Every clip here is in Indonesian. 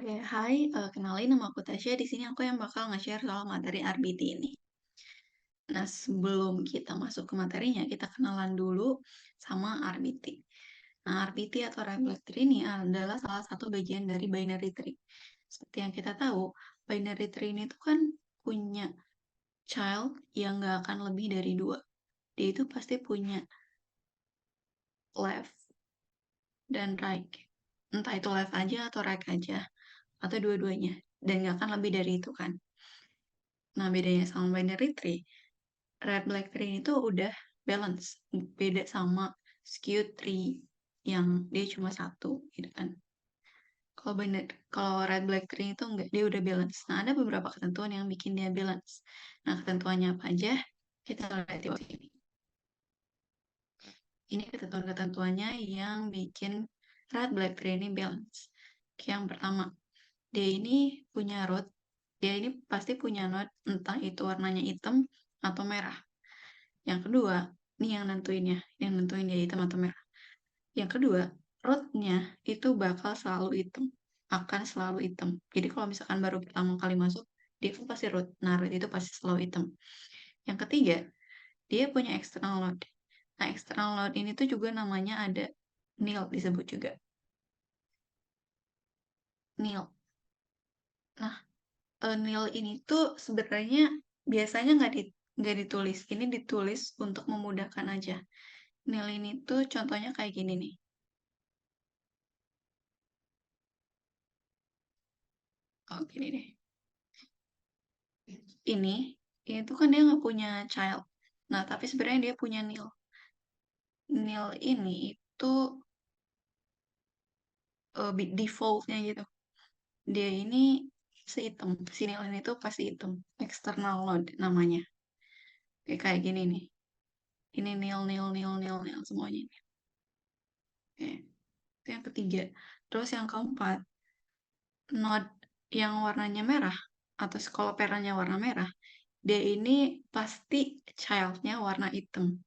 Oke, hai, kenalin nama aku Tasya. Di sini aku yang bakal nge-share soal materi RBT ini. Nah, sebelum kita masuk ke materinya, kita kenalan dulu sama RBT. Nah, RBT atau Red Black Tree ini adalah salah satu bagian dari binary tree. Seperti yang kita tahu, binary tree ini tuh kan punya child yang nggak akan lebih dari 2. Dia itu pasti punya left dan right. Entah itu left aja atau right aja, atau dua-duanya. Dan nggak akan lebih dari itu kan. Nah, bedanya sama binary tree, red black tree itu udah balance. Beda sama skew tree yang dia cuma satu gitu kan. Kalau red black tree itu enggak, dia udah balance. Nah, ada beberapa ketentuan yang bikin dia balance. Nah, ketentuannya apa aja? Kita lihat di sini. Ini ketentuan-ketentuannya yang bikin red black tree ini balance. Yang pertama, dia ini punya root. Dia ini pasti punya node, entah itu warnanya hitam atau merah. Yang kedua, nih yang nentuin dia hitam atau merah. Yang kedua, rootnya itu bakal selalu hitam, akan selalu hitam. Jadi kalau misalkan baru pertama kali masuk, dia itu pasti root. Nah, root itu pasti selalu hitam. Yang ketiga, dia punya external load. Nah, external load ini tuh juga namanya ada nil disebut juga. Nil. Nah, nil ini tuh sebenarnya biasanya nggak ditulis. Ini ditulis untuk memudahkan aja. Nil ini tuh contohnya kayak gini nih. Oh, gini deh. Ini, ini tuh kan dia nggak punya child. Nah, tapi sebenarnya dia punya nil. Nil ini itu defaultnya gitu. Dia ini hitam. Si nil ini tuh pasti hitam. External load namanya. Kayak gini nih. Ini nil, nil, nil, nil, nil semuanya. Oke. Itu yang ketiga. Terus yang keempat, node yang warnanya merah, atau kalau perannya warna merah, dia ini pasti childnya warna hitam.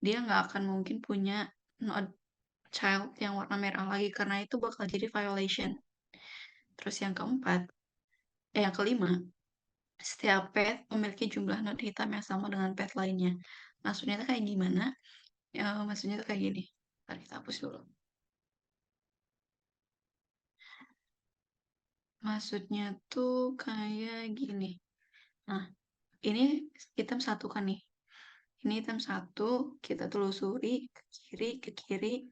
Dia nggak akan mungkin punya node child yang warna merah lagi, karena itu bakal jadi violation. Terus yang keempat, yang kelima, setiap pet memiliki jumlah node hitam yang sama dengan pet lainnya. Maksudnya itu kayak gimana? Ya, maksudnya itu kayak gini. Mari kita hapus dulu. Maksudnya tuh kayak gini. Nah, ini hitam satu kan nih. Ini hitam satu, kita telusuri ke kiri,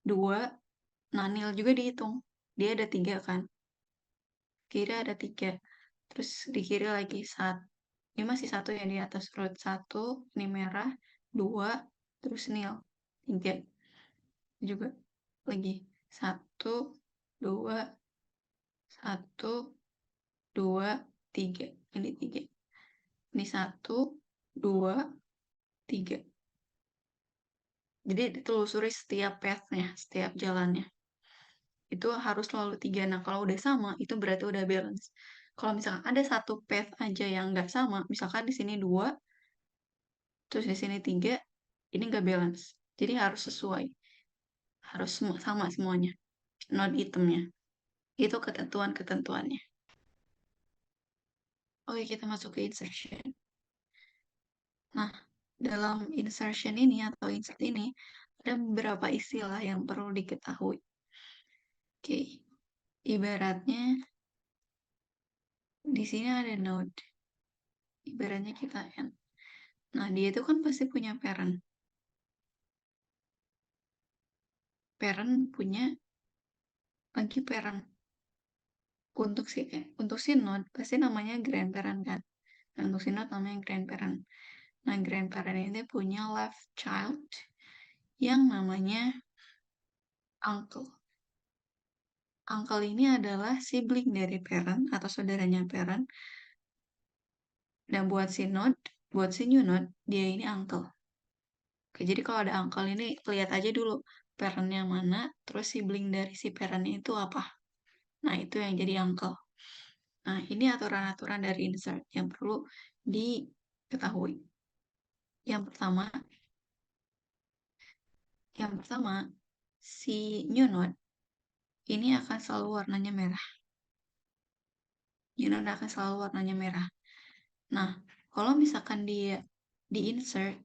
dua. Nah, nil juga dihitung. Dia ada tiga kan. Kiri ada tiga. Terus di kiri lagi satu. Ini masih satu yang di atas root. Satu, ini merah. Dua, terus nil. Tiga juga. Lagi. Satu, dua, satu, dua, tiga. Ini tiga. Ini satu, dua, tiga. Jadi ditelusuri setiap path-nya, setiap jalannya. Itu harus selalu tiga. Nah, kalau udah sama, itu berarti udah balance. Kalau misalkan ada satu path aja yang nggak sama, misalkan di sini dua, terus di sini tiga, ini nggak balance. Jadi harus sesuai. Harus sama semuanya. Node itemnya. Itu ketentuan-ketentuannya. Oke, kita masuk ke insertion. Nah, dalam insertion ini atau insert ini, ada beberapa istilah yang perlu diketahui. Oke, ibaratnya di sini ada node. Ibaratnya kita n. Nah, dia itu kan pasti punya parent. Parent punya lagi parent. Untuk si node pasti namanya grandparent kan. Dan untuk si node namanya grandparent. Nah, grandparent ini punya left child yang namanya uncle. Uncle ini adalah sibling dari parent atau saudaranya parent. Dan buat si new node, dia ini uncle. Oke, jadi kalau ada uncle ini, lihat aja dulu parentnya mana, terus sibling dari si parentnya itu apa. Nah, itu yang jadi uncle. Nah, ini aturan-aturan dari insert yang perlu diketahui. Yang pertama, si new node ini akan selalu warnanya merah. Unit akan selalu warnanya merah. Nah, kalau misalkan dia di-insert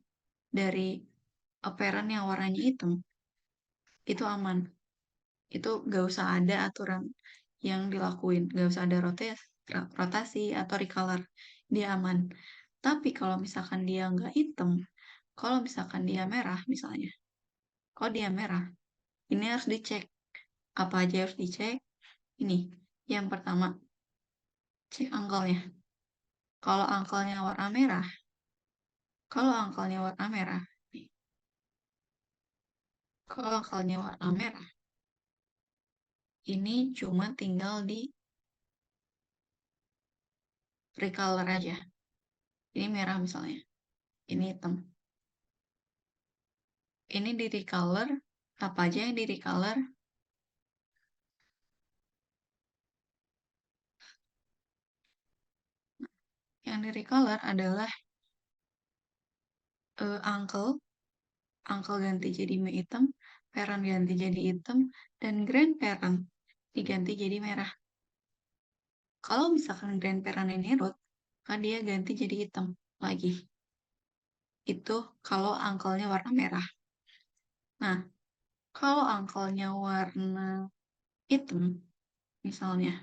dari apparent yang warnanya hitam, itu aman. Itu gak usah ada aturan yang dilakuin. Gak usah ada rotasi atau recolor. Dia aman. Tapi kalau misalkan dia nggak hitam, kalau misalkan dia merah misalnya, kalau dia merah, ini harus dicek. Apa aja harus dicek? Ini, yang pertama, cek angkelnya. Kalau angkelnya warna merah, kalau angkelnya warna merah, nih, kalau angkelnya warna merah, ini cuma tinggal di recolor aja. Ini merah misalnya, ini hitam. Ini di recolor, apa aja yang di recolor? Yang di recolor adalah uncle ganti jadi hitam, parent ganti jadi hitam, dan grandparent diganti jadi merah. Kalau misalkan grandparent ini root, kan dia ganti jadi hitam lagi. Itu kalau uncle-nya warna merah. Nah, kalau uncle-nya warna hitam, misalnya,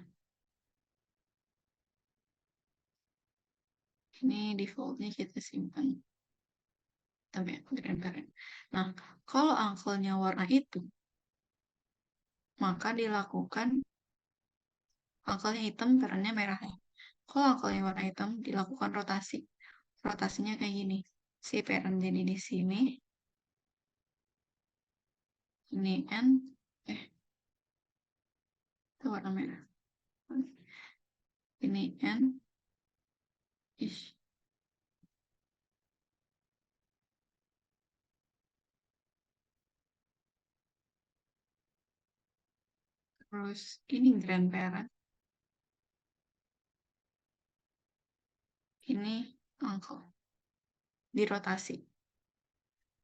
ini defaultnya kita simpan. Tapi grandparent. Nah, kalau uncle-nya warna hitam, maka dilakukan angkelnya hitam, parentnya merah ya. Kalau angkelnya warna hitam, dilakukan rotasi. Rotasinya kayak gini. Si parent jadi di sini. Ini N. Itu warna merah. Ini N. Ish. Terus ini grandparent. Ini uncle. Dirotasi.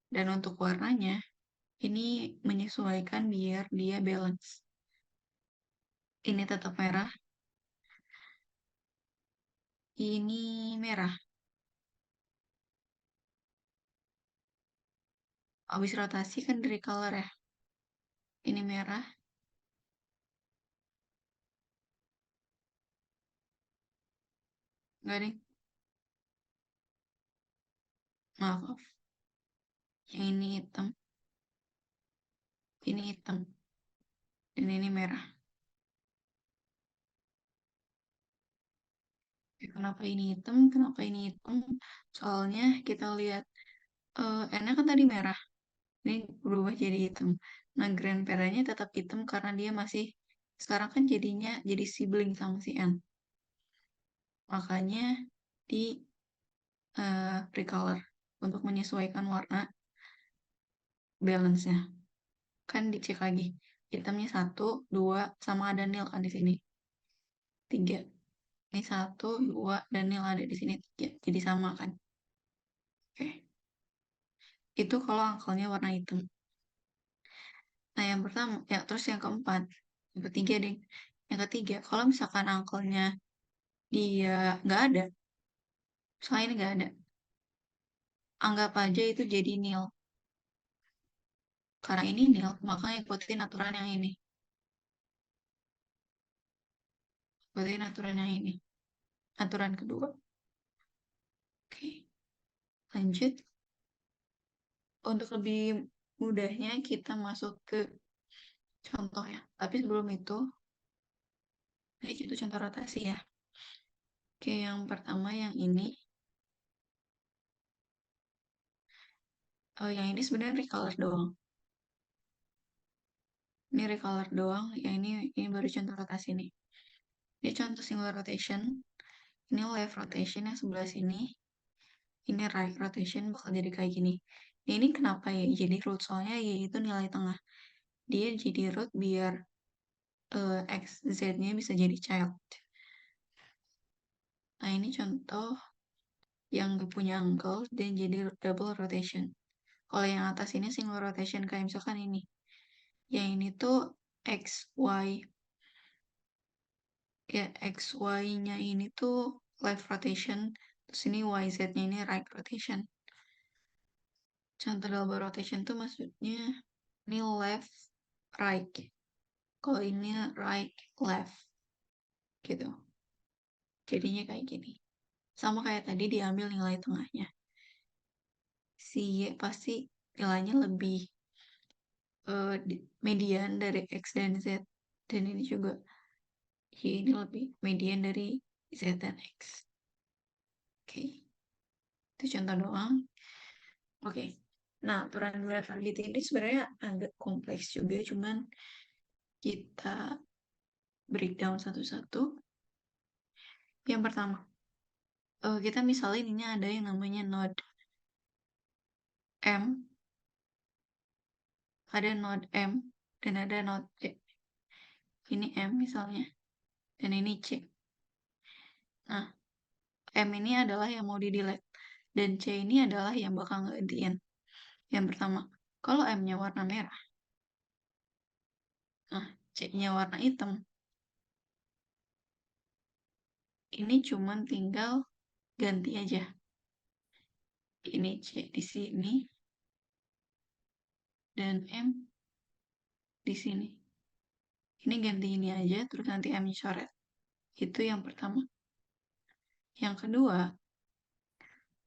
Dan untuk warnanya, ini menyesuaikan biar dia balance. Ini tetap merah. Ini merah. Habis rotasi kan dari color ya. Ini merah. Enggak nih. Maaf. Yang ini hitam. Ini hitam. Dan ini merah. Kenapa ini hitam? Kenapa ini hitam? Soalnya kita lihat N kan tadi merah. Ini berubah jadi hitam. Nah, grandparent-nya tetap hitam karena dia masih sekarang kan jadinya jadi sibling sama si N. Makanya di recolor untuk menyesuaikan warna balance-nya. Kan dicek lagi. Hitamnya 1, 2, sama ada nil kan di sini. 3. Ini 1, 2, dan nil ada di sini 3. Jadi sama kan. Oke. Itu kalau angkelnya warna hitam. Nah, yang pertama, ya terus yang keempat, yang ketiga deh. Yang ketiga, kalau misalkan angkelnya dia nggak ada, misalnya ini nggak ada, anggap aja itu jadi nil. Karena ini nil, maka ikutin aturan yang ini. Ikutin aturan yang ini. Aturan kedua. Oke, lanjut. Untuk lebih mudahnya kita masuk ke contoh ya. Tapi sebelum itu, itu contoh rotasi ya. Oke, yang pertama yang ini. Yang ini sebenarnya recolor doang. Ini recolor doang. Yang ini baru contoh rotasi nih. Ini contoh single rotation. Ini left rotation yang sebelah sini. Ini right rotation bakal jadi kayak gini. Ini kenapa ya jadi root? Soalnya y itu nilai tengah. Dia jadi root biar x, z-nya bisa jadi child. Nah, ini contoh yang gak punya angle dan jadi double rotation. Kalau yang atas ini single rotation kayak misalkan ini. Yang ini tuh X, Y. Ya, X, Y-nya ini tuh left rotation, terus ini Y, Z-nya ini right rotation. Contoh double rotation tuh maksudnya ini left, right. Kalau ini right, left. Gitu. Jadinya kayak gini. Sama kayak tadi diambil nilai tengahnya. Si Y pasti nilainya lebih median dari X dan Z. Dan ini juga Y ini lebih median dari Z dan X. Oke. Itu contoh doang. Oke. Nah, aturan reliability ini sebenarnya agak kompleks juga, cuman kita breakdown satu-satu. Yang pertama, kita misalnya ini ada yang namanya node M, ada node M, dan ada node C. Ini M misalnya, dan ini C. Nah, M ini adalah yang mau di-delete, dan C ini adalah yang bakal ngegantiin. Yang pertama, kalau M-nya warna merah, nah C-nya warna hitam, ini cuman tinggal ganti aja. Ini C di sini, dan M di sini. Ini ganti ini aja, terus nanti M coret. Itu yang pertama. Yang kedua,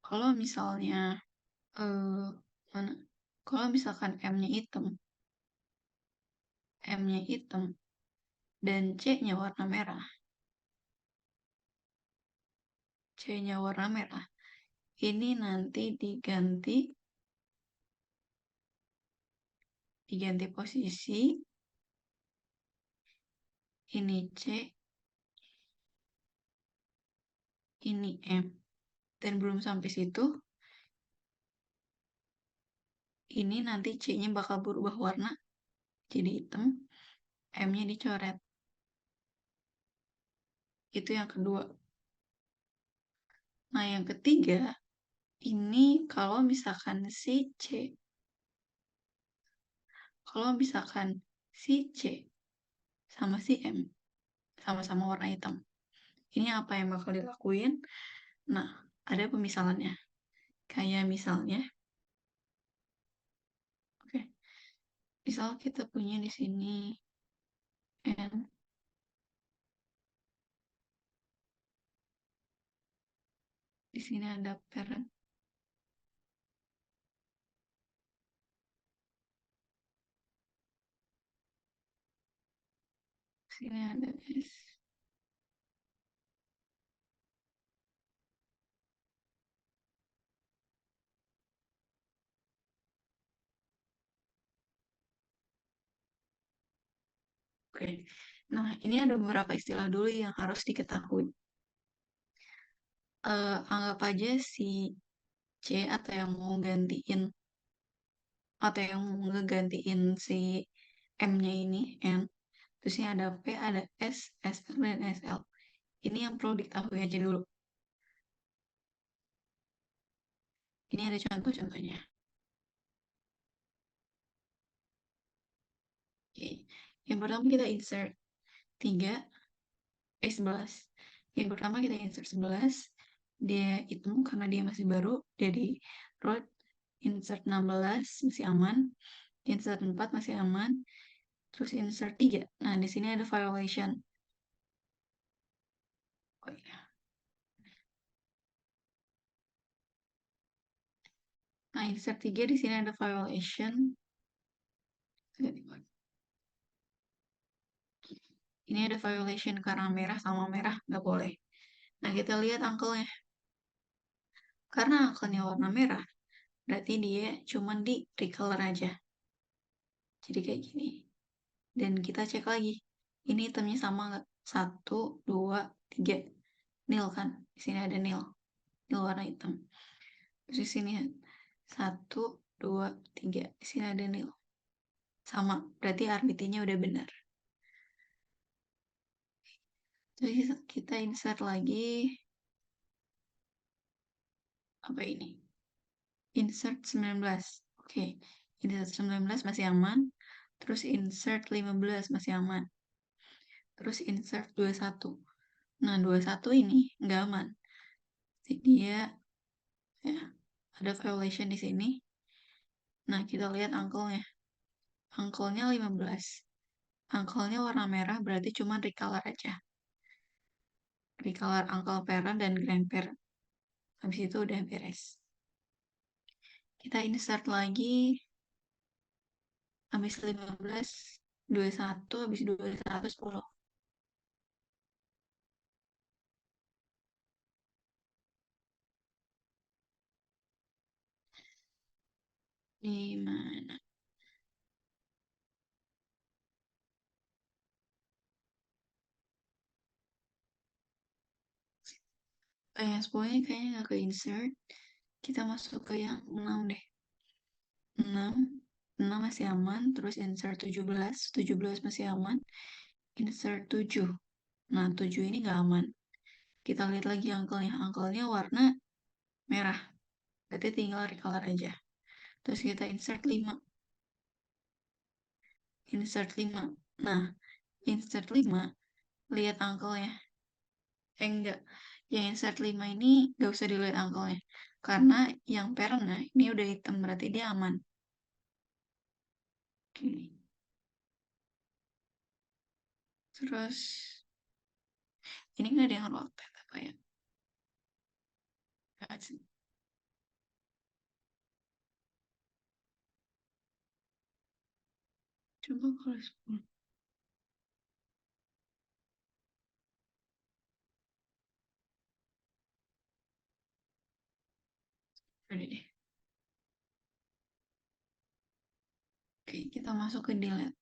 kalau misalnya mana? Kalau misalkan M-nya hitam, M-nya hitam, dan C-nya warna merah, C-nya warna merah, ini nanti diganti posisi, ini C, ini M. Dan belum sampai situ, ini nanti C-nya bakal berubah warna, jadi hitam, M-nya dicoret. Itu yang kedua. Nah, yang ketiga, ini kalau misalkan si C sama si M sama-sama warna hitam, ini apa yang bakal dilakuin? Nah, ada pemisalannya. Kayak misalnya, oke, misal kita punya di sini N, di sini ada parent, di sini ada S. Oke, nah ini ada beberapa istilah dulu yang harus diketahui. Anggap aja si C atau yang mau gantiin atau yang mau ngegantiin si M-nya ini N, terus ini ada P, ada S, SR, dan SL. Ini yang perlu diketahui aja dulu. Ini ada contoh-contohnya. Oke. Yang pertama kita insert 11. Yang pertama kita insert 11. Dia hitung karena dia masih baru. Jadi root insert 16 masih aman. Insert 4 masih aman. Terus insert 3. Nah, di sini ada violation. Oh iya. Nah, insert 3 di sini ada violation. Ini ada violation karena merah sama merah nggak boleh. Nah, kita lihat angkelnya. Karena angkelnya warna merah, berarti dia cuma di recolor aja. Jadi kayak gini. Dan kita cek lagi. Ini hitamnya sama nggak? 1, 2, 3. Nil kan? Di sini ada nil. Nil warna hitam. Terus di sini 1, 2, 3. Di sini ada nil. Sama. Berarti RBT-nya udah benar. Jadi kita insert lagi. Apa ini? Insert 19. Oke. Insert 19 masih aman. Terus insert 15 masih aman. Terus insert 21. Nah, 21 ini nggak aman. Dia ya, ada violation di sini. Nah, kita lihat angkelnya. Angkelnya 15. Angkelnya warna merah berarti cuma recolor aja. Recolor angkel parent dan grandparent. Habis itu udah beres. Kita insert lagi. Habis 15, 21, habis 21, 10. Di mana? Yang 10 ini kayaknya nggak ke insert. Kita masuk ke yang 6 deh. 6, 6 masih aman. Terus insert 17, 17 masih aman. Insert 7. Nah, 7 ini nggak aman. Kita lihat lagi angkelnya. Angkelnya warna merah. Berarti tinggal recolor aja. Terus kita insert 5. Insert 5. Nah, insert 5. Lihat angkelnya. Enggak. Yang insert 5 ini nggak usah dilihat angkelnya. Karena yang parent, nah, ini udah hitam. Berarti dia aman. Oke. Terus, ini nggak ada yang rotate apa ya? Nggak sih. Coba kalau 10. Udah deh. Oke, kita masuk ke delete.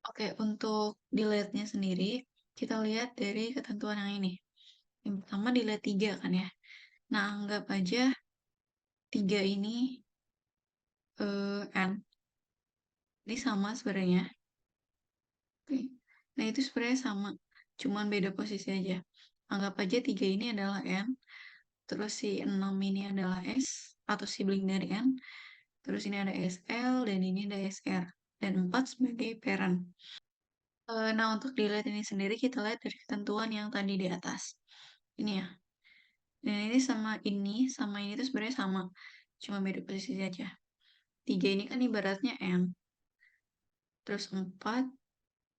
Oke, untuk delete-nya sendiri, kita lihat dari ketentuan yang ini. Yang pertama delete 3 kan ya. Nah, anggap aja 3 ini N. Ini sama sebenarnya. Oke. Nah, itu sebenarnya sama. Cuman beda posisi aja. Anggap aja 3 ini adalah N. Terus si 6 ini adalah S. Atau sibling dari N. Terus ini ada SL dan ini ada SR. Dan 4 sebagai parent. Nah, untuk delete ini sendiri kita lihat dari ketentuan yang tadi di atas. Ini ya. Dan ini sama ini tuh sebenarnya sama. Cuma beda posisi aja. 3 ini kan ibaratnya M. Terus 4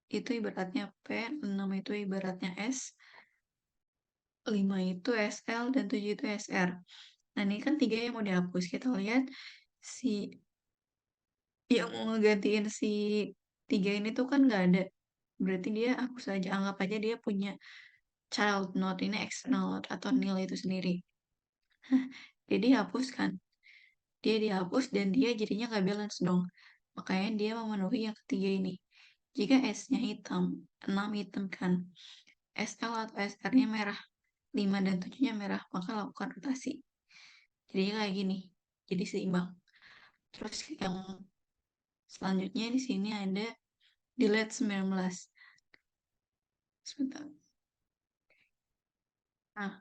itu ibaratnya P, 6 itu ibaratnya S, 5 itu SL, dan 7 itu SR. Nah, ini kan 3 yang mau dihapus. Kita lihat si yang mau ngegantiin si 3 ini tuh kan nggak ada. Berarti dia hapus aja. Anggap aja dia punya child node, ini external node atau nil itu sendiri. Jadi dihapus kan. Dia dihapus dan dia jadinya nggak balance dong. Makanya dia memenuhi yang ketiga ini. Jika S-nya hitam, 6 hitam kan. SL atau SR-nya merah, 5 dan 7-nya merah, maka lakukan rotasi. Jadi kayak gini. Jadi seimbang. Terus yang selanjutnya di sini ada delete 19. Sebentar. Nah,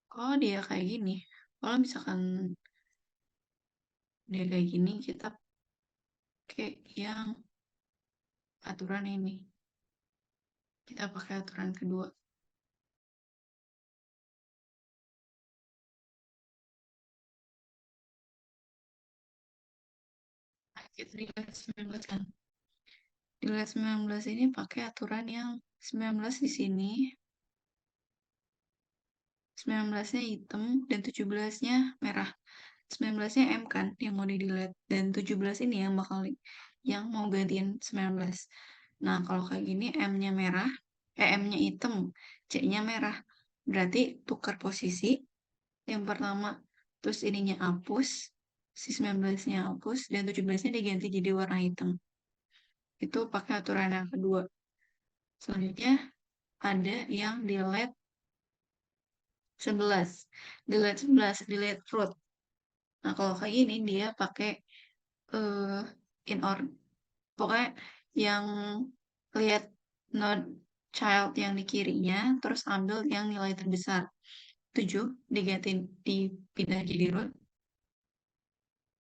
kalau dia kayak gini, kalau misalkan dia kayak gini, kita pakai yang aturan ini. Kita pakai aturan kedua. Kita delete 19 kan. Delete 19 ini pakai aturan yang 19 di sini, 19-nya hitam, dan 17-nya merah. 19-nya M kan yang mau di-delete, dan 17 ini yang mau gantiin 19. Nah, kalau kayak gini M-nya merah, M-nya hitam, C-nya merah. Berarti tukar posisi. Yang pertama, terus ininya hapus, si 19-nya hapus, dan 17-nya diganti jadi warna hitam. Itu pakai aturan yang kedua. Selanjutnya, ada yang delete 11. Delete 11, delete root. Nah, kalau kayak gini dia pakai uh, in order. Pokoknya yang lihat node child yang di kirinya, terus ambil yang nilai terbesar. 7 diganti dipindah jadi root.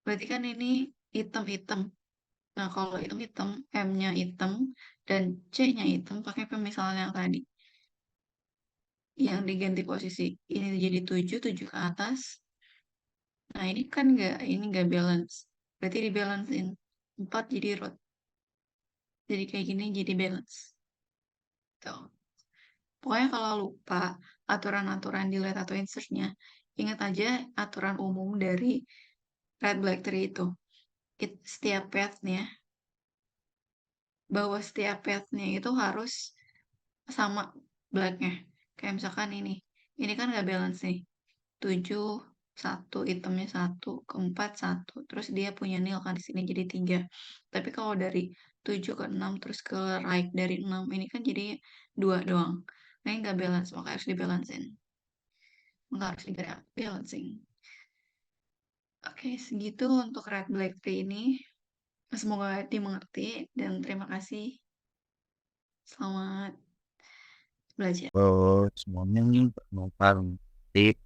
Berarti kan ini hitam-hitam. Nah, kalau hitam-hitam, M-nya hitam dan C-nya hitam pakai pemisalan yang tadi. Yang diganti posisi. Ini jadi 7, 7 ke atas. Nah, ini nggak balance. Berarti dibalancein. 4 jadi root. Jadi kayak gini jadi balance. Tuh. Pokoknya kalau lupa aturan-aturan di delete atau insert-nya, ingat aja aturan umum dari red black tree itu. Setiap path-nya, bahwa setiap path-nya itu harus sama black-nya. Kayak misalkan ini kan nggak balance nih. 7, 1, itemnya 1, keempat 1. Terus dia punya nil kan di sini jadi 3. Tapi kalau dari 7 ke 6 terus ke right dari 6 ini kan jadi 2 doang. Nah, ini nggak balance, maka harus dibalancein. Maka harus balancing. Oke, segitu untuk red black tea ini. Semoga dimengerti dan terima kasih. Selamat belajar. Semuanya bermanfaat tip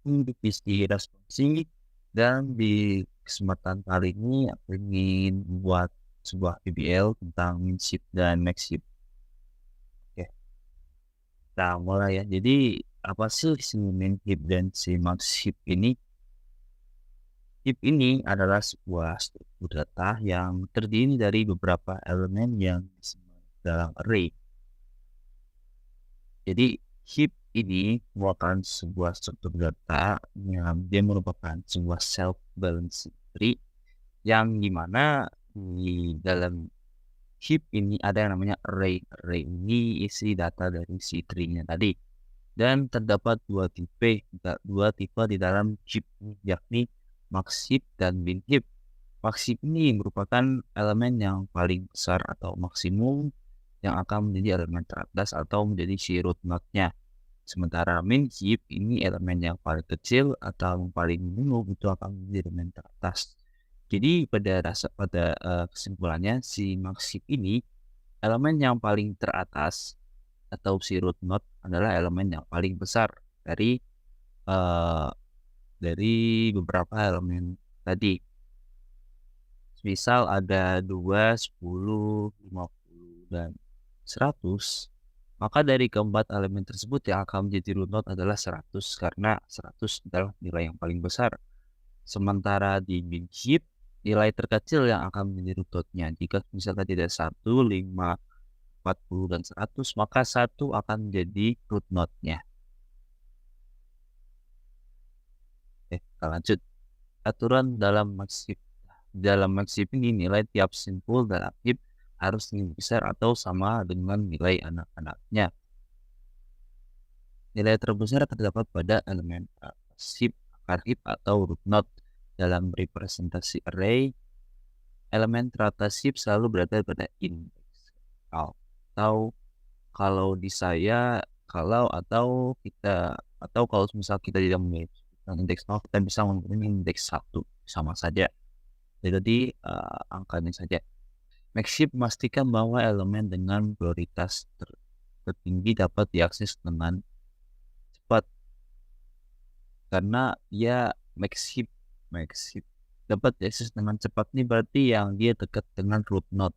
untuk visi responsif, dan di kesempatan kali ini aku ingin membuat sebuah PBL tentang minship dan maxship. Oke, kita mulai ya. Jadi apa sih si minship dan si maxship ini? Heap ini adalah sebuah struktur data yang terdiri dari beberapa elemen yang disimpan dalam array. Jadi heap ini merupakan sebuah struktur data yang dia merupakan sebuah self balancing tree, yang dimana di dalam heap ini ada yang namanya array. Array ini isi data dari si tree-nya tadi, dan terdapat dua tipe di dalam heap, yakni max heap dan min heap. Max heap ini merupakan elemen yang paling besar atau maksimum yang akan menjadi elemen teratas atau menjadi si root node-nya. Sementara min heap ini elemen yang paling kecil atau yang paling minimum itu akan menjadi elemen teratas. Jadi pada kesimpulannya, si max heap ini elemen yang paling teratas atau si root node adalah elemen yang paling besar dari uh, beberapa elemen tadi. Misal ada 2, 10, 50, dan 100, maka dari keempat elemen tersebut yang akan menjadi root node adalah 100, karena 100 adalah nilai yang paling besar. Sementara di min heap, nilai terkecil yang akan menjadi root node-nya, jika misalkan tidak 1, 5, 40, dan 100, maka 1 akan menjadi root node-nya. Kita lanjut. Aturan dalam max heap. Dalam max heap ini, nilai tiap simpul dalam heap harus lebih besar atau sama dengan nilai anak-anaknya. Nilai terbesar terdapat pada elemen heap, akar heap, atau root node. Dalam representasi array, elemen teratas heap selalu berada pada indeks. Atau kalau di saya, kalau misal kita tidak memiliki indeks 0, kita bisa menggunakan indeks 1, sama saja. Jadi angkanya saja. Max heap memastikan bahwa elemen dengan prioritas tertinggi dapat diakses dengan cepat, karena dia max heap dapat diakses dengan cepat ini berarti yang dia dekat dengan root node.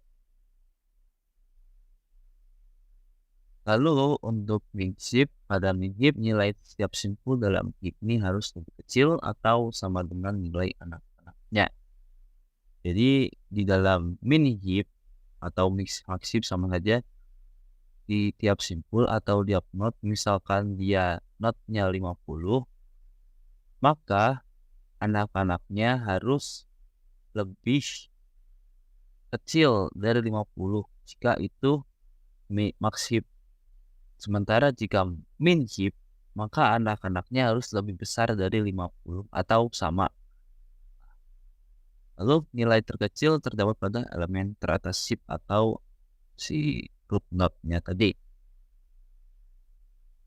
Lalu untuk min heap, pada min heap nilai setiap simpul dalam heap ini harus lebih kecil atau sama dengan nilai anak-anaknya. Jadi di dalam min heap atau max heap sama saja. Di tiap simpul atau tiap node, misalkan dia node-nya 50, maka anak-anaknya harus lebih kecil dari 50 jika itu max heap. Sementara jika min heap, maka anak-anaknya harus lebih besar dari 50 atau sama. Lalu nilai terkecil terdapat pada elemen teratas heap atau si root node-nya tadi.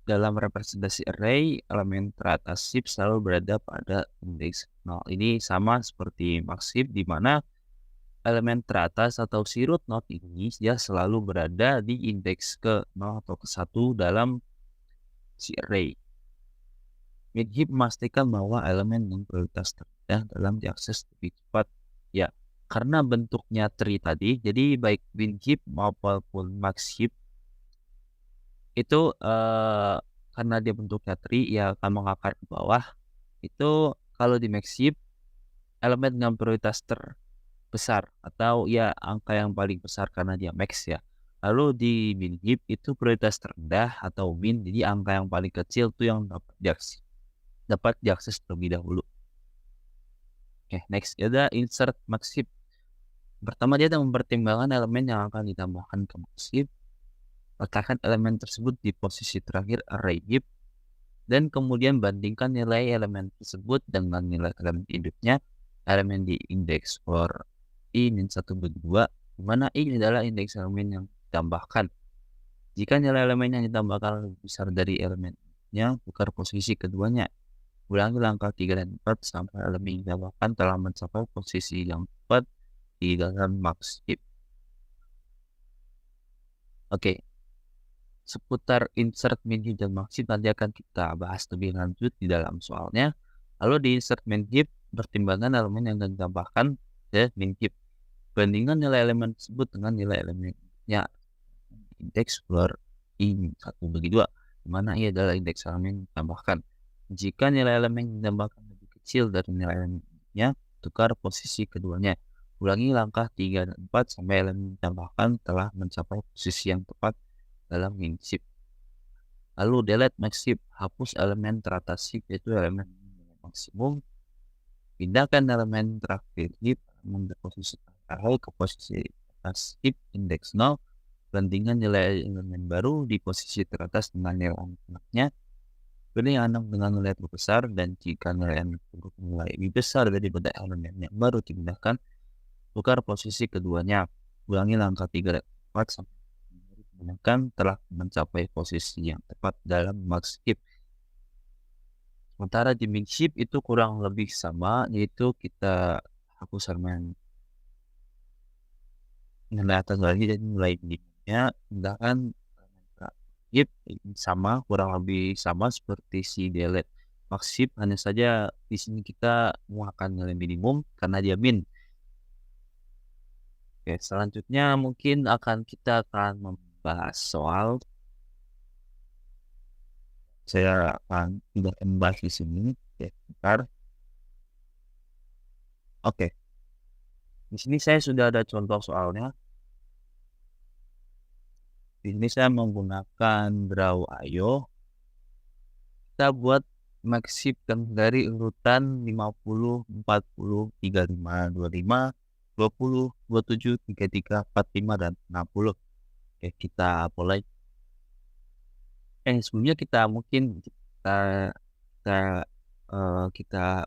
Dalam representasi array, elemen teratas heap selalu berada pada indeks 0. Ini sama seperti max heap, di mana elemen teratas atau si root node ini dia selalu berada di indeks ke 0 atau ke 1 dalam si array. Min heap memastikan bahwa elemen yang prioritas ya dalam diakses lebih cepat. Ya, karena bentuknya tree tadi, jadi baik bin heap maupun max heap itu karena dia bentuknya tree ya akan mengakar ke bawah. Itu kalau di max heap elemen dengan prioritas terbesar atau ya angka yang paling besar karena dia max ya. Lalu di min heap itu prioritas terendah atau min, jadi angka yang paling kecil tuh yang dapat diakses terlebih dahulu. Oke, next ada insert max heap. Pertama dia ada mempertimbangkan elemen yang akan ditambahkan ke max heap. Letakkan elemen tersebut di posisi terakhir array heap dan kemudian bandingkan nilai elemen tersebut dengan nilai elemen induknya elemen di indeks for i-1 bagi 2, di mana i adalah indeks elemen yang ditambahkan. Jika nilai elemen yang ditambahkan lebih besar dari elemennya, tukar posisi keduanya. Ulangi langkah 3 dan 4 sampai elemen yang ditambahkan telah mencapai posisi yang tepat di dalam max heap. Oke, seputar insert min heap dan max heap nanti akan kita bahas lebih lanjut di dalam soalnya. Lalu di insert min heap, pertimbangan elemen yang ditambahkan ke min heap. Bandingkan nilai elemen tersebut dengan nilai elemennya indeks for i-1 bagi 2, di mana i adalah indeks elemen yang ditambahkan. Jika nilai elemen yang ditambahkan lebih kecil dari nilai elemennya, tukar posisi keduanya. Ulangi langkah 3 dan 4 sampai elemen yang ditambahkan telah mencapai posisi yang tepat dalam min heap. Lalu delete max heap, hapus elemen teratas heap yaitu elemen maksimum. Pindahkan elemen terakhir heap posisi array ke posisi atas heap indeks 0. Bandingkan nilai elemen baru di posisi teratas dengan nilai anaknya. Pilih anak dengan nilai terbesar dan jika nilai anak nilai lebih besar daripada elemen yang baru dipindahkan, tukar posisi keduanya. Ulangi langkah 3 dan 4 sampai digunakan telah mencapai posisi yang tepat dalam max heap. Sementara di min heap itu kurang lebih sama, yaitu kita hapus elemen nilai atas lagi dan nilai minimumnya, sedangkan heap sama kurang lebih sama seperti si delete max heap, hanya saja di sini kita menguangkan nilai minimum karena dia min. Oke, selanjutnya mungkin kita akan membahas soal. Saya akan tidak membahas di sini. Oke, bentar. Oke. Di sini saya sudah ada contoh soalnya. Di sini saya menggunakan draw IO. Kita buat max heap dari urutan 50, 40, 35, 25, 20, 27, 33, 45, dan 60. Oke, kita mulai. Sebelumnya kita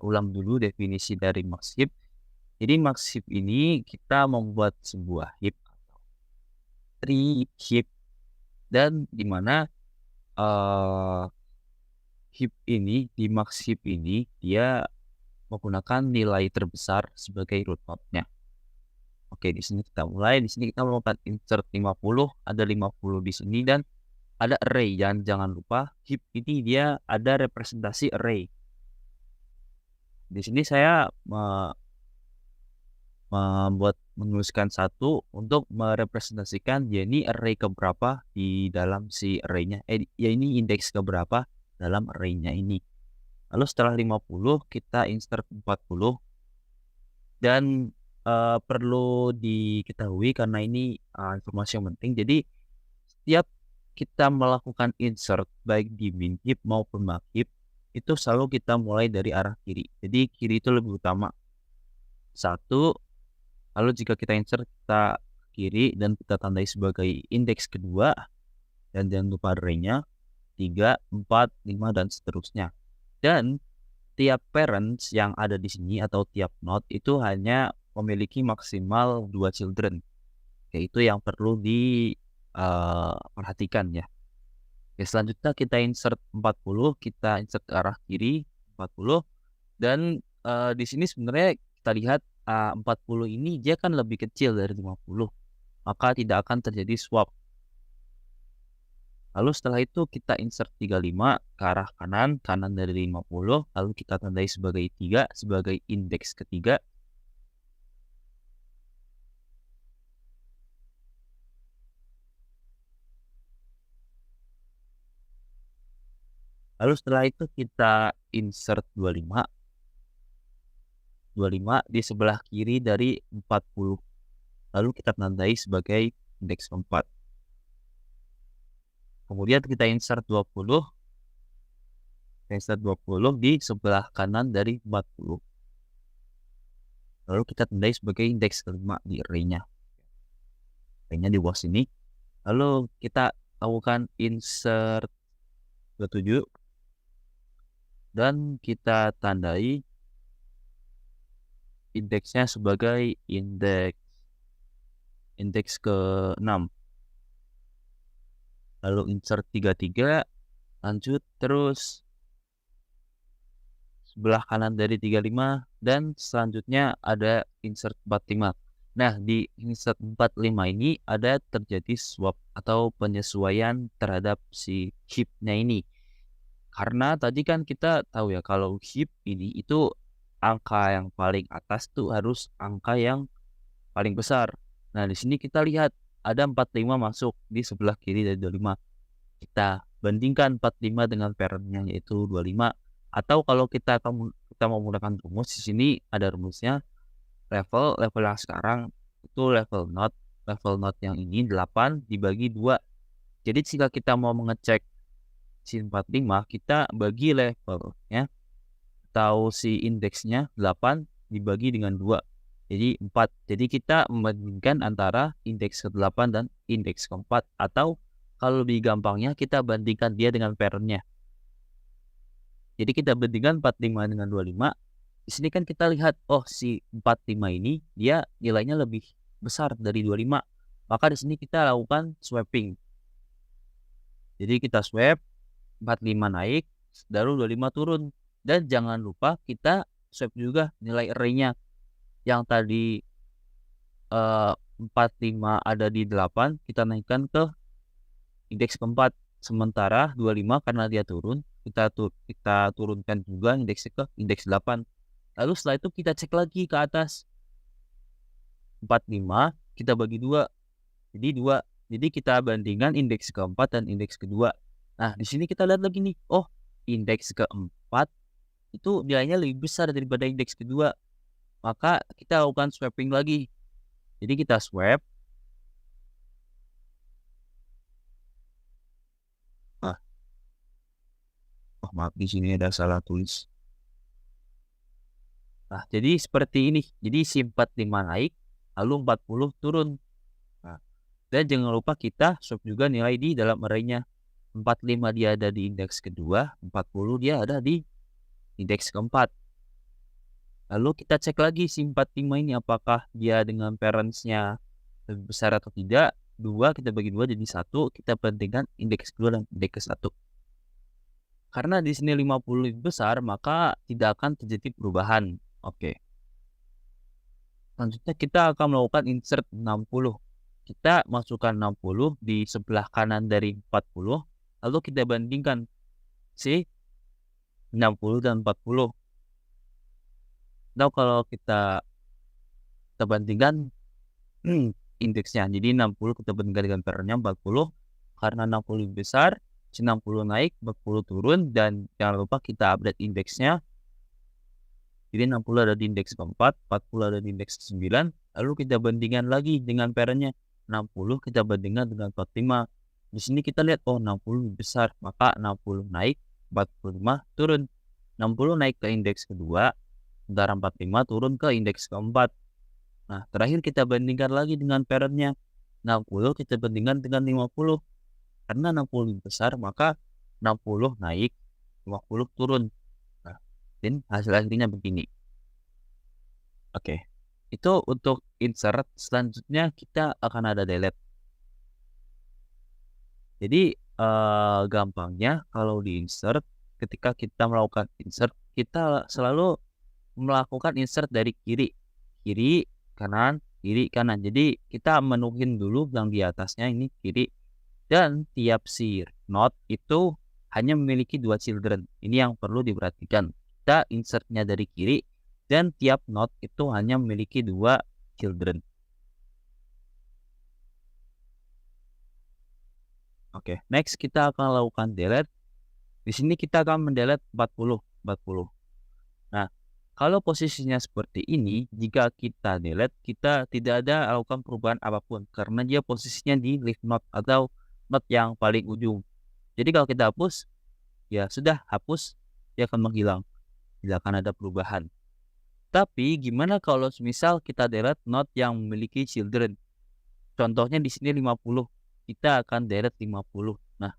ulang dulu definisi dari max heap. Jadi max heap ini kita membuat sebuah heap atau tree heap dan dimana heap ini di max heap ini dia menggunakan nilai terbesar sebagai root node-nya. Oke, di sini kita mulai. Di sini kita melakukan insert 50, ada 50 di sini dan ada array. Jangan lupa heap ini dia ada representasi array. Di sini saya menuliskan satu untuk merepresentasikan ya ini array keberapa di dalam si array-nya. Ya ini indeks keberapa dalam array-nya ini. Lalu setelah 50 kita insert 40 dan perlu diketahui karena ini informasi yang penting. Jadi setiap kita melakukan insert baik di min heap maupun max heap itu selalu kita mulai dari arah kiri. Jadi kiri itu lebih utama. 1. Lalu jika kita insert kita kiri dan kita tandai sebagai indeks kedua dan jangan lupa array-nya 3, 4, 5 dan seterusnya. Dan tiap parents yang ada di sini atau tiap node itu hanya memiliki maksimal 2 children. Yaitu yang perlu diperhatikan ya. Oke, selanjutnya kita insert 40, kita insert ke arah kiri 40 dan di sini sebenarnya kita lihat 40 ini dia kan lebih kecil dari 50. Maka tidak akan terjadi swap. Lalu setelah itu kita insert 35 ke arah kanan, kanan dari 50, lalu kita tandai sebagai 3 sebagai indeks ketiga. Lalu setelah itu kita insert 25 di sebelah kiri dari 40. Lalu kita tandai sebagai indeks keempat. Kemudian kita insert 20 di sebelah kanan dari 40. Lalu kita tandai sebagai indeks kelima di array-nya. Array-nya di bawah sini. Lalu kita lakukan insert 27 dan kita tandai indeksnya sebagai indeks ke-6. Lalu insert 33, lanjut terus sebelah kanan dari 35 dan selanjutnya ada insert 45. Nah, di insert 45 ini ada terjadi swap atau penyesuaian terhadap si heap-nya ini. Karena tadi kan kita tahu ya kalau heap ini itu angka yang paling atas tuh harus angka yang paling besar. Nah, di sini kita lihat ada 45 masuk di sebelah kiri dari 25. Kita bandingkan 45 dengan parent-nya yaitu 25. Atau kalau kita mau menggunakan rumus, di sini ada rumusnya. Level yang sekarang itu level not yang ini 8 dibagi 2. Jadi jika kita mau mengecek si 45, kita bagi levelnya atau si indeksnya 8 dibagi dengan 2. Jadi 4. Jadi kita membandingkan antara indeks ke-8 dan indeks ke-4. Atau kalau lebih gampangnya kita bandingkan dia dengan parent-nya. Jadi kita bandingkan 45 dengan 25. Di sini kan kita lihat, oh si 45 ini dia nilainya lebih besar dari 25. Maka di sini kita lakukan swapping. Jadi kita swap, 45 naik, lalu 25 turun. Dan jangan lupa kita swap juga nilai array-nya. Yang tadi 45 ada di 8, kita naikkan ke indeks keempat. Sementara 25 karena dia turun, kita turunkan juga indeksnya ke indeks 8. Lalu setelah itu kita cek lagi ke atas. 45 kita bagi 2. Jadi 2. Jadi kita bandingkan indeks keempat dan indeks kedua. Nah, di sini kita lihat lagi nih. Oh, indeks keempat itu nilainya lebih besar daripada indeks kedua. Maka kita lakukan swapping lagi. Jadi kita swap. Oh, maaf, di sini ada salah tulis. Nah, jadi seperti ini. Jadi si 45 naik, lalu 40 turun. Nah, dan jangan lupa kita swap juga nilai di dalam array-nya. 45 dia ada di indeks kedua, 40 dia ada di indeks keempat. Lalu kita cek lagi si 45 ini apakah dia dengan parents-nya lebih besar atau tidak. 2 kita bagi 2 jadi 1, kita bandingkan indeks kedua dan indeks ke-1. Karena di sini 50 lebih besar, maka tidak akan terjadi perubahan. Oke. Selanjutnya kita akan melakukan insert 60. Kita masukkan 60 di sebelah kanan dari 40. Lalu kita bandingkan si 60 dan 40. Nah, kalau kita bandingkan indeksnya. Jadi 60 kita bandingkan dengan parent-nya 40. Karena 60 lebih besar, si 60 naik, 40 turun. Dan jangan lupa kita update indeksnya. Jadi 60 ada di indeks keempat, 40 ada di indeks ke-9. Lalu kita bandingkan lagi dengan parent-nya. 60 kita bandingkan dengan 45. Di sini kita lihat, oh 60 lebih besar. Maka 60 naik, 45 turun. 60 naik ke indeks kedua, sementara 45 turun ke indeks keempat. Nah, terakhir kita bandingkan lagi dengan parent-nya. 60 kita bandingkan dengan 50. Karena 60 lebih besar, maka 60 naik, 50 turun. Nah, dan hasil akhirnya begini. Oke. Itu untuk insert. Selanjutnya kita akan ada delete. Jadi gampangnya kalau di insert, ketika kita melakukan insert, kita selalu melakukan insert dari kiri kanan. Jadi kita menuhin dulu yang di atasnya ini kiri. Dan tiap si node itu hanya memiliki 2 children. Ini yang perlu diperhatikan. Kita insertnya dari kiri dan tiap node itu hanya memiliki 2 children. Oke, next kita akan lakukan delete. Di sini kita akan mendelete 40. Nah, kalau posisinya seperti ini, jika kita delete, kita tidak ada lakukan perubahan apapun karena dia posisinya di leave node atau node yang paling ujung. Jadi kalau kita hapus, ya sudah hapus, dia akan menghilang. Tidak akan ada perubahan. Tapi gimana kalau misal kita delete node yang memiliki children? Contohnya di sini 50. Kita akan delete 50. Nah,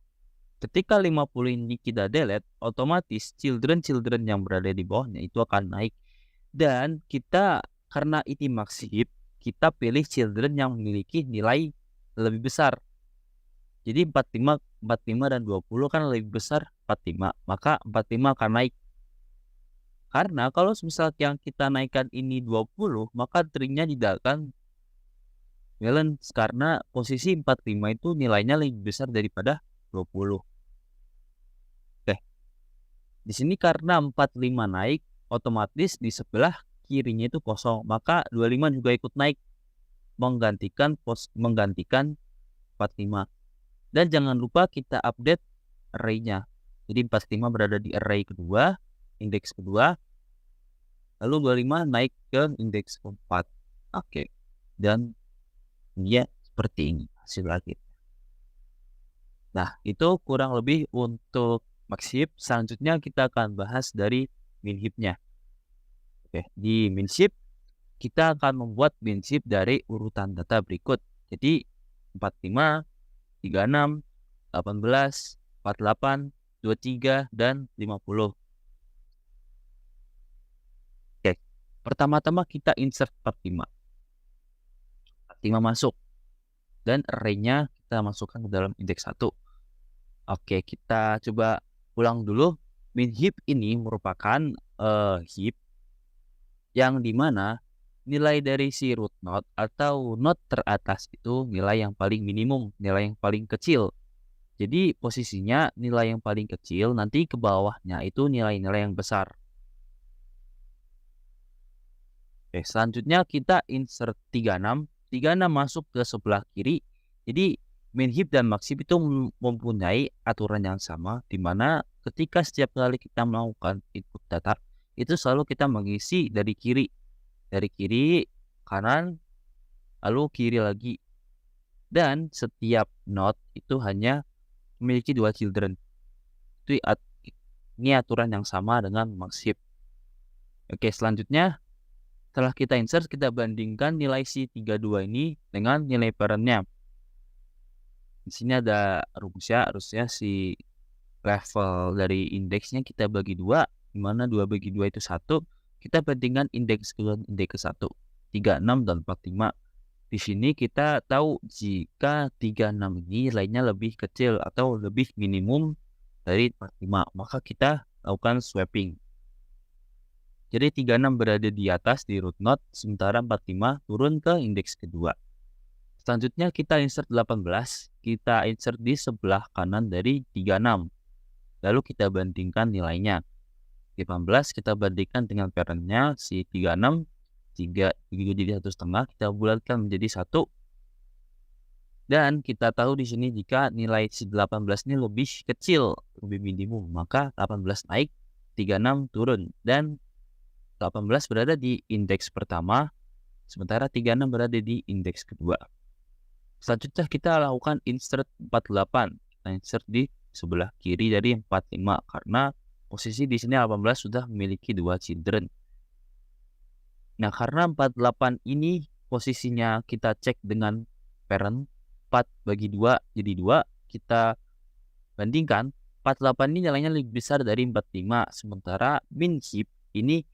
ketika 50 ini kita delete, otomatis children yang berada di bawahnya itu akan naik. Dan kita karena ini max heap, kita pilih children yang memiliki nilai lebih besar. Jadi 45 dan 20 kan lebih besar 45, maka 45 akan naik. Karena kalau misal yang kita naikkan ini 20, maka tree-nya tidak akan balance karena posisi 45 itu nilainya lebih besar daripada 20. Oke. Di sini karena 45 naik, otomatis di sebelah kirinya itu kosong, maka 25 juga ikut naik menggantikan 45. Dan jangan lupa kita update array-nya. Jadi 45 berada di array kedua, indeks kedua, lalu 25 naik ke indeks keempat. Oke. Dan dia seperti ini hasil akhir. Nah, itu kurang lebih untuk max heap. Selanjutnya kita akan bahas dari min heap-nya. Oke, di min heap kita akan membuat min heap dari urutan data berikut. Jadi 45, 36, 18, 48, 23, dan 50. Oke, pertama-tama kita insert 45. 45 masuk. Dan array-nya kita masukkan ke dalam indeks 1. Oke, kita coba ulang dulu. Min heap ini merupakan heap yang dimana nilai dari si root node atau node teratas itu nilai yang paling minimum, nilai yang paling kecil. Jadi posisinya nilai yang paling kecil, nanti ke bawahnya itu nilai-nilai yang besar. Oke, selanjutnya kita insert 36. 36 masuk ke sebelah kiri. Jadi min heap dan max heap itu mempunyai aturan yang sama, di mana ketika setiap kali kita melakukan input data, itu selalu kita mengisi dari kiri. Dari kiri, kanan, lalu kiri lagi. Dan setiap node itu hanya memiliki 2 children. Ini aturan yang sama dengan max heap. Oke, selanjutnya setelah kita insert, kita bandingkan nilai si 32 ini dengan nilai parentnya. Di sini ada rumusnya, harusnya si level dari indeksnya kita bagi 2, di mana 2 bagi 2 itu 1. Kita bandingkan indeks ke indeks ke 1, 36 dan 45. Di sini kita tahu jika 36 ini nilainya lebih kecil atau lebih minimum dari 45, maka kita lakukan swapping. Jadi 36 berada di atas di root node, sementara 45 turun ke indeks kedua. Selanjutnya kita insert 18, kita insert di sebelah kanan dari 36. Lalu kita bandingkan nilainya. 18 kita bandingkan dengan parentnya si 36, 3 jadi 1,5, kita bulatkan menjadi 1. Dan kita tahu di sini jika nilai si 18 ini lebih kecil, lebih minimum, maka 18 naik, 36 turun. Dan 18 berada di indeks pertama, sementara 36 berada di indeks kedua. Selanjutnya kita lakukan insert 48. Kita insert di sebelah kiri dari 45 karena posisi di sini 18 sudah memiliki 2 children. Nah, karena 48 ini posisinya kita cek dengan parent, 4 bagi 2 jadi 2, kita bandingkan 48 ini nilainya lebih besar dari 45, sementara min heap ini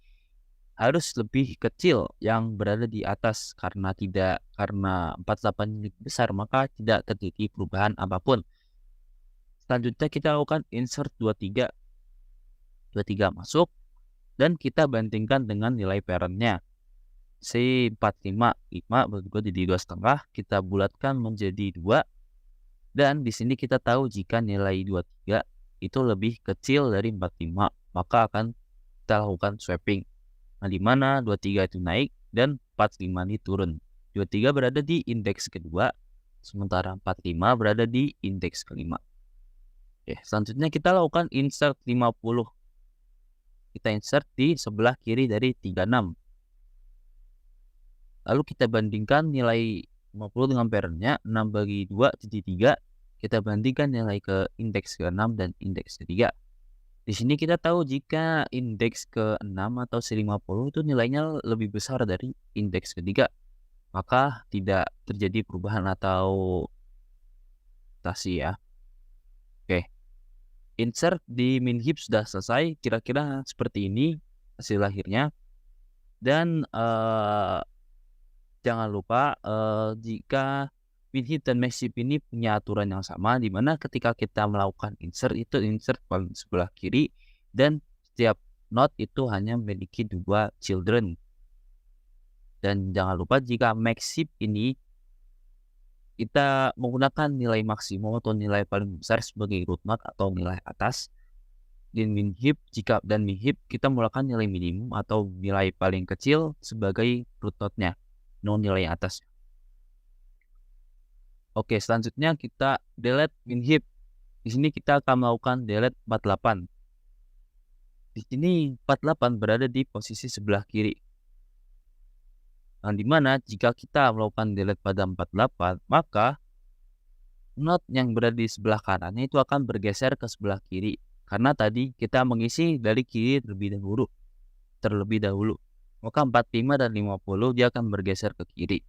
harus lebih kecil yang berada di atas karena 48 lebih besar, maka tidak terjadi perubahan apapun. Selanjutnya kita lakukan insert 23. 23 masuk dan kita bandingkan dengan nilai parentnya. Si 45, 5 berikut jadi 2,5, kita bulatkan menjadi 2 Dan di sini kita tahu jika nilai 23 itu lebih kecil dari 45, maka akan kita lakukan swapping. Nah, di mana 23 itu naik dan 45 ini turun. 23 berada di indeks kedua, sementara 45 berada di indeks kelima. Oke, selanjutnya kita lakukan insert 50. Kita insert di sebelah kiri dari 36. Lalu kita bandingkan nilai 50 dengan parentnya, 6 bagi 2 jadi 3. Kita bandingkan nilai ke indeks ke-6 dan indeks ke-3. Di sini kita tahu jika indeks ke-6 atau C50 itu nilainya lebih besar dari indeks ke-3, maka tidak terjadi perubahan atau mutasi ya. Oke, insert di MinHip sudah selesai, kira-kira seperti ini hasil akhirnya. Dan jangan lupa jika MinHip dan MaxHip ini punya aturan yang sama, di mana ketika kita melakukan insert itu insert paling sebelah kiri dan setiap node itu hanya memiliki 2 children. Dan jangan lupa jika MaxHip ini kita menggunakan nilai maksimum atau nilai paling besar sebagai root node atau nilai atas. Di MinHip dan MinHip kita menggunakan nilai minimum atau nilai paling kecil sebagai root node-nya, nilai atas. Oke, selanjutnya kita delete MinHip. Di sini kita akan melakukan delete 48. Di sini 48 berada di posisi sebelah kiri. Nah, di mana jika kita melakukan delete pada 48, maka node yang berada di sebelah kanannya itu akan bergeser ke sebelah kiri. Karena tadi kita mengisi dari kiri terlebih dahulu. Maka 45 dan 50 dia akan bergeser ke kiri.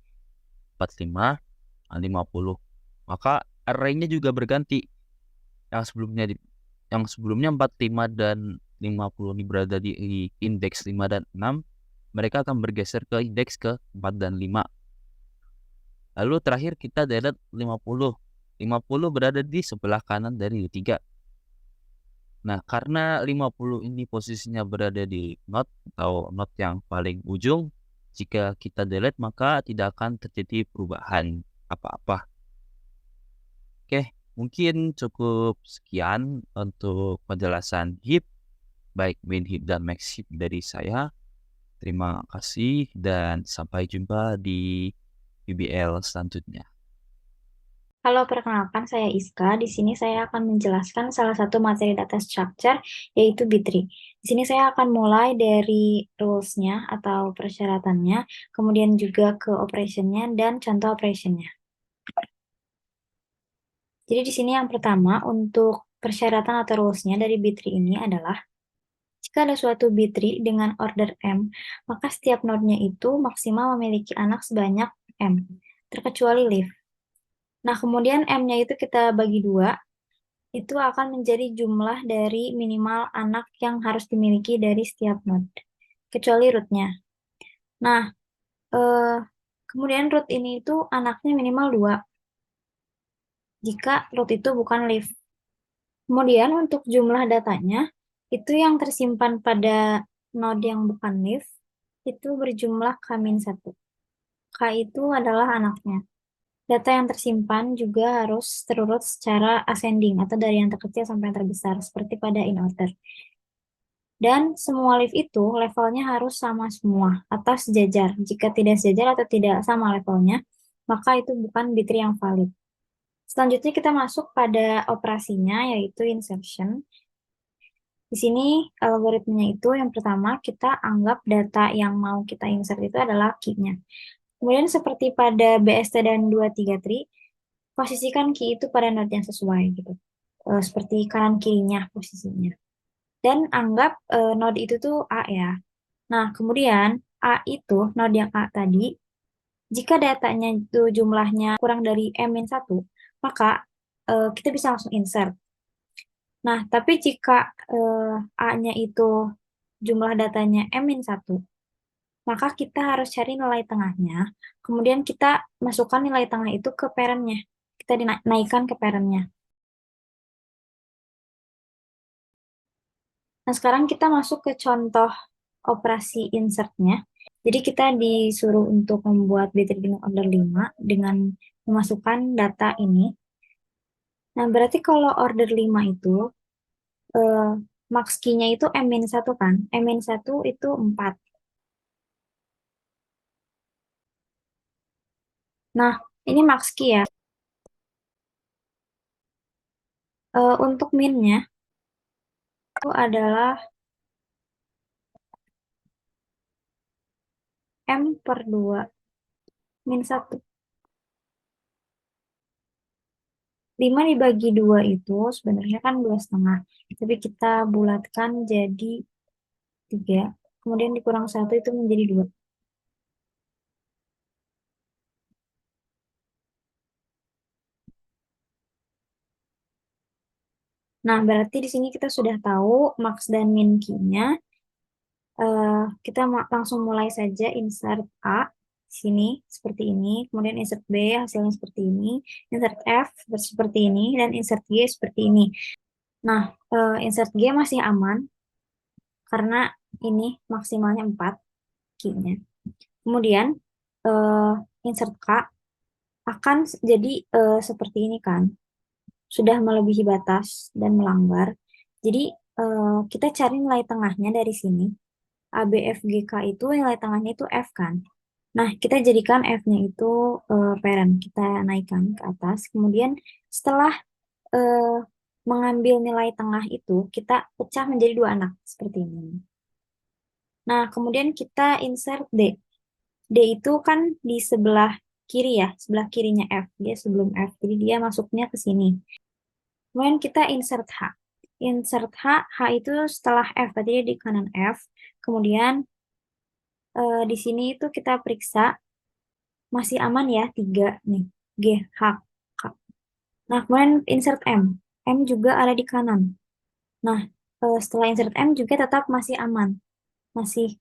45 dan 50. Maka array-nya juga berganti. Yang sebelumnya 45 dan 50 ini berada di indeks 5 dan 6. Mereka akan bergeser ke indeks ke 4 dan 5. Lalu terakhir kita delete 50. 50 berada di sebelah kanan dari 3. Nah, karena 50 ini posisinya berada di node atau node yang paling ujung, jika kita delete maka tidak akan terjadi perubahan apa-apa. Oke, mungkin cukup sekian untuk penjelasan heap, baik MinHip dan MaxHip dari saya. Terima kasih dan sampai jumpa di PBL selanjutnya. Halo, perkenalkan saya Iska. Di sini saya akan menjelaskan salah satu materi data structure, yaitu B-tree. Di sini saya akan mulai dari rules-nya atau persyaratannya, kemudian juga ke operation-nya dan contoh operation-nya. Jadi di sini yang pertama, untuk persyaratan atau rules-nya dari B-tree ini adalah, jika ada suatu B-tree dengan order M, maka setiap node-nya itu maksimal memiliki anak sebanyak M, terkecuali leaf. Nah, kemudian M-nya itu kita bagi 2, itu akan menjadi jumlah dari minimal anak yang harus dimiliki dari setiap node, kecuali root-nya. Nah, kemudian root ini itu anaknya minimal 2, jika root itu bukan leaf. Kemudian untuk jumlah datanya, itu yang tersimpan pada node yang bukan leaf, itu berjumlah K-1. K itu adalah anaknya. Data yang tersimpan juga harus terurut secara ascending atau dari yang terkecil sampai yang terbesar, seperti pada in order. Dan semua leaf itu levelnya harus sama semua atau sejajar. Jika tidak sejajar atau tidak sama levelnya, maka itu bukan B-tree yang valid. Selanjutnya kita masuk pada operasinya, yaitu insertion. Di sini algoritmenya itu yang pertama kita anggap data yang mau kita insert itu adalah key-nya. Kemudian seperti pada BST dan 23 tree, posisikan key itu pada node yang sesuai gitu. Seperti kanan kirinya posisinya. Dan anggap node itu tuh A ya. Nah, kemudian A itu, node yang A tadi, jika datanya itu jumlahnya kurang dari M-1, maka kita bisa langsung insert. Nah, tapi jika A-nya itu jumlah datanya M-1, maka kita harus cari nilai tengahnya, kemudian kita masukkan nilai tengah itu ke parent-nya. Kita dinaikkan ke parent-nya. Nah, sekarang kita masuk ke contoh operasi insert-nya. Jadi kita disuruh untuk membuat B-tree dengan order 5 dengan memasukkan data ini. Nah, berarti kalau order 5 itu, max key-nya itu M-1 kan? M-1 itu 4. Nah, ini max key ya. Untuk min-nya itu adalah M/2 min 1. 5 dibagi 2 itu sebenarnya kan 2,5. Tapi kita bulatkan jadi 3. Kemudian dikurang 1 itu menjadi 2. Nah, berarti di sini kita sudah tahu max dan min key-nya. Kita langsung mulai saja insert A sini seperti ini, kemudian insert B hasilnya seperti ini, insert F seperti ini, dan insert G seperti ini. Nah, insert G masih aman karena ini maksimalnya 4 key-nya. Kemudian insert K akan jadi seperti ini kan, sudah melebihi batas dan melanggar. Jadi kita cari nilai tengahnya dari sini. A, B, F, G, K itu nilai tengahnya itu F kan. Nah, kita jadikan F-nya itu parent. Kita naikkan ke atas. Kemudian setelah mengambil nilai tengah itu, kita pecah menjadi 2 anak. Seperti ini. Nah, kemudian kita insert D. D itu kan di sebelah kiri ya, sebelah kirinya F. Dia sebelum F, jadi dia masuknya ke sini. Kemudian kita insert H. Insert H, H itu setelah F, berarti dia di kanan F. Kemudian di sini itu kita periksa masih aman ya 3 nih, G, H, K. Nah, kemudian insert M. M juga ada di kanan. Nah, setelah insert M juga tetap masih aman. Masih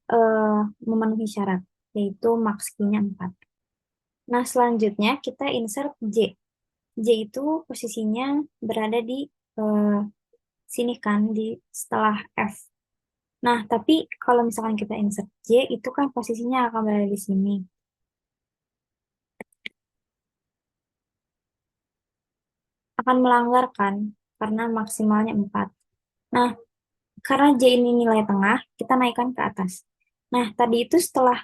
memenuhi syarat, yaitu max key-nya 4. Nah, selanjutnya kita insert J. J itu posisinya berada di sini kan, di setelah F. Nah, tapi kalau misalkan kita insert J, itu kan posisinya akan berada di sini. Akan melanggar kan, karena maksimalnya 4. Nah, karena J ini nilai tengah, kita naikkan ke atas. Nah, tadi itu setelah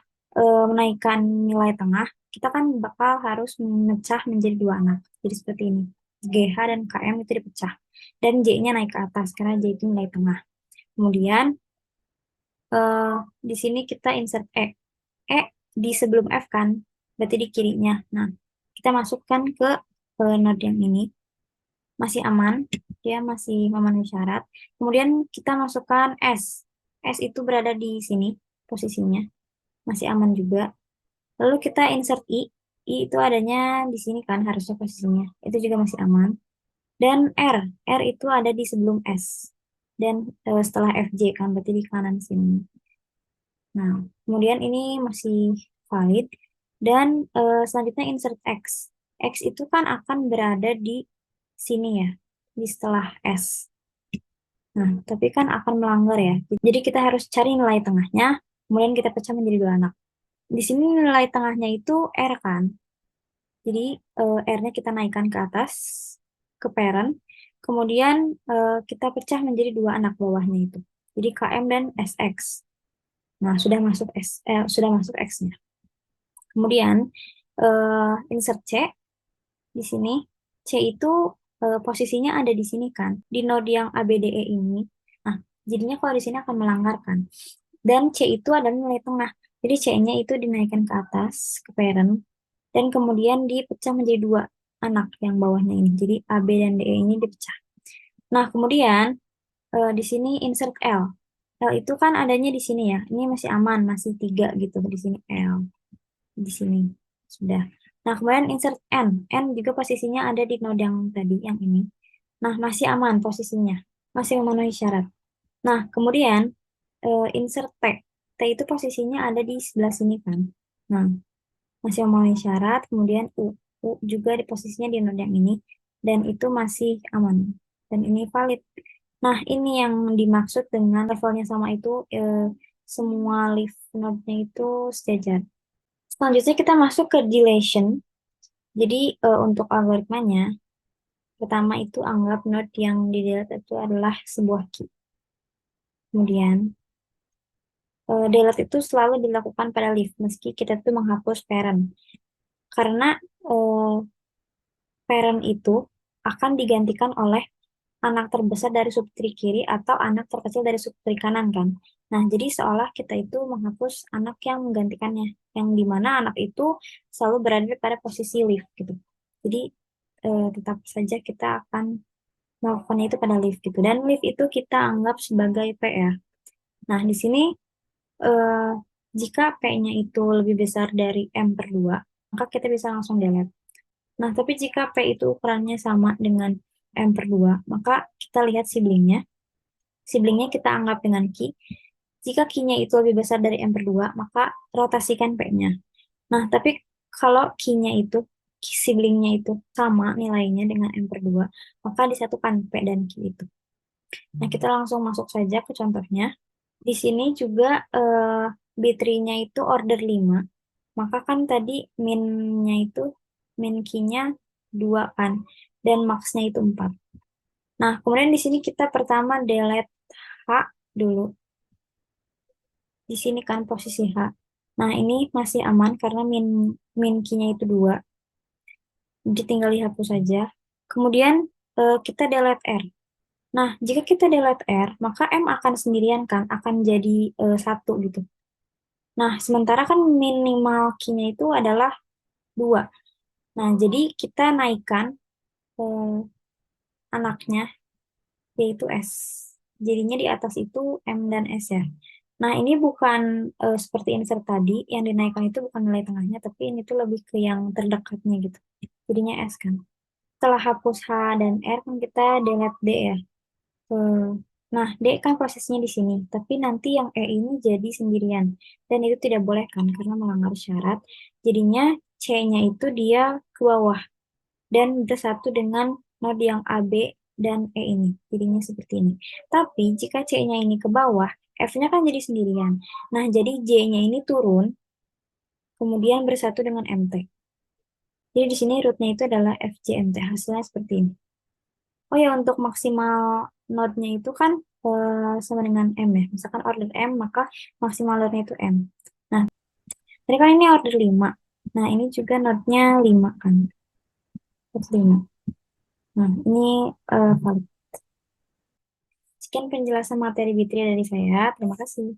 menaikkan nilai tengah, kita kan bakal harus memecah menjadi 2 anak. Jadi seperti ini. GH dan KM itu dipecah. Dan J-nya naik ke atas, karena J itu nilai tengah. Kemudian, di sini kita insert E. E di sebelum F kan, berarti di kirinya. Nah, kita masukkan ke node yang ini. Masih aman, dia masih memenuhi syarat. Kemudian kita masukkan S. S itu berada di sini posisinya, masih aman juga. Lalu kita insert I. I itu adanya di sini kan harusnya posisinya, itu juga masih aman. Dan R. R itu ada di sebelum S. Dan setelah FJ kan, berarti di kanan sini. Nah, kemudian ini masih valid. Dan selanjutnya insert X. X itu kan akan berada di sini ya, di setelah S. Nah, tapi kan akan melanggar ya. Jadi kita harus cari nilai tengahnya, kemudian kita pecah menjadi 2 anak. Di sini nilai tengahnya itu R kan. Jadi R-nya kita naikkan ke atas, ke parent. Kemudian kita pecah menjadi 2 anak bawahnya itu. Jadi KM dan SX. Nah, sudah masuk X-nya. Kemudian insert C di sini. C itu posisinya ada di sini kan, di node yang ABDE ini. Nah, jadinya kalau di sini akan melanggar kan. Dan C itu adalah nilai tengah. Jadi C-nya itu dinaikkan ke atas, ke parent, dan kemudian dipecah menjadi 2 anak yang bawahnya ini. Jadi AB dan DE ini dipecah. Nah, kemudian di sini insert L. L itu kan adanya di sini ya. Ini masih aman, masih 3 gitu. Di sini L. Di sini. Sudah. Nah, kemudian insert N. N juga posisinya ada di node yang tadi, yang ini. Nah, masih aman posisinya. Masih memenuhi syarat. Nah, kemudian insert T. T itu posisinya ada di sebelah sini kan. Nah, masih memenuhi syarat. Kemudian U. U juga di posisinya di node yang ini. Dan itu masih aman. Dan ini valid. Nah, ini yang dimaksud dengan levelnya sama itu semua leaf node-nya itu sejajar. Selanjutnya kita masuk ke dilation. Jadi untuk algoritmanya, Pertama itu anggap node yang di delete itu adalah sebuah key. Kemudian delete itu selalu dilakukan pada leaf meski kita tuh menghapus parent. Karena parent itu akan digantikan oleh anak terbesar dari subtree kiri atau anak terkecil dari subtree kanan kan. Nah, jadi seolah kita itu menghapus anak yang menggantikannya, yang dimana anak itu selalu berada pada posisi leaf gitu. Jadi tetap saja kita akan melakukannya itu pada leaf gitu. Dan leaf itu kita anggap sebagai P ya. Nah, di sini eh, jika P-nya itu lebih besar dari M per 2, maka kita bisa langsung delete. Nah, tapi jika P itu ukurannya sama dengan M per 2, maka kita lihat siblingnya. Siblingnya kita anggap dengan Q. Jika Q-nya itu lebih besar dari M per 2, maka rotasikan P-nya. Nah, tapi kalau Q-nya itu, siblingnya itu sama nilainya dengan M per 2, maka disatukan P dan Q itu. Nah, kita langsung masuk saja ke contohnya. Di sini juga B3-nya itu order 5. Maka kan tadi min-nya itu, min key-nya 2 kan. Dan max-nya itu 4. Nah, kemudian di sini kita pertama delete H dulu. Di sini kan posisi H. Nah, ini masih aman karena min key-nya itu 2. Jadi tinggal dihapus saja. Kemudian kita delete R. Nah, jika kita delete R, maka M akan sendirian kan, akan jadi 1 gitu. Nah, sementara kan minimal key-nya itu adalah 2. Nah, jadi kita naikkan anaknya, yaitu S. Jadinya di atas itu M dan S ya. Nah, ini bukan seperti insert tadi, yang dinaikkan itu bukan nilai tengahnya, tapi ini tuh lebih ke yang terdekatnya gitu. Jadinya S kan. Setelah hapus H dan R, kan kita delete D ya. Nah, D kan prosesnya di sini, tapi nanti yang E ini jadi sendirian. Dan itu tidak boleh kan, karena melanggar syarat. Jadinya C-nya itu dia ke bawah. Dan bersatu dengan node yang A, B, dan E ini. Jadinya seperti ini. Tapi jika C-nya ini ke bawah, F-nya kan jadi sendirian. Nah, jadi J-nya ini turun, kemudian bersatu dengan MT. Jadi di sini rootnya itu adalah FJMT. Hasilnya seperti ini. Oh ya, untuk maksimal node-nya itu kan sama dengan M ya. Misalkan order M, maka maksimal node-nya itu M. Nah, tadi kan ini order 5. Nah, ini juga node-nya 5 kan. Node 5. Nah, ini valid. Sekian penjelasan materi B3 dari saya. Terima kasih.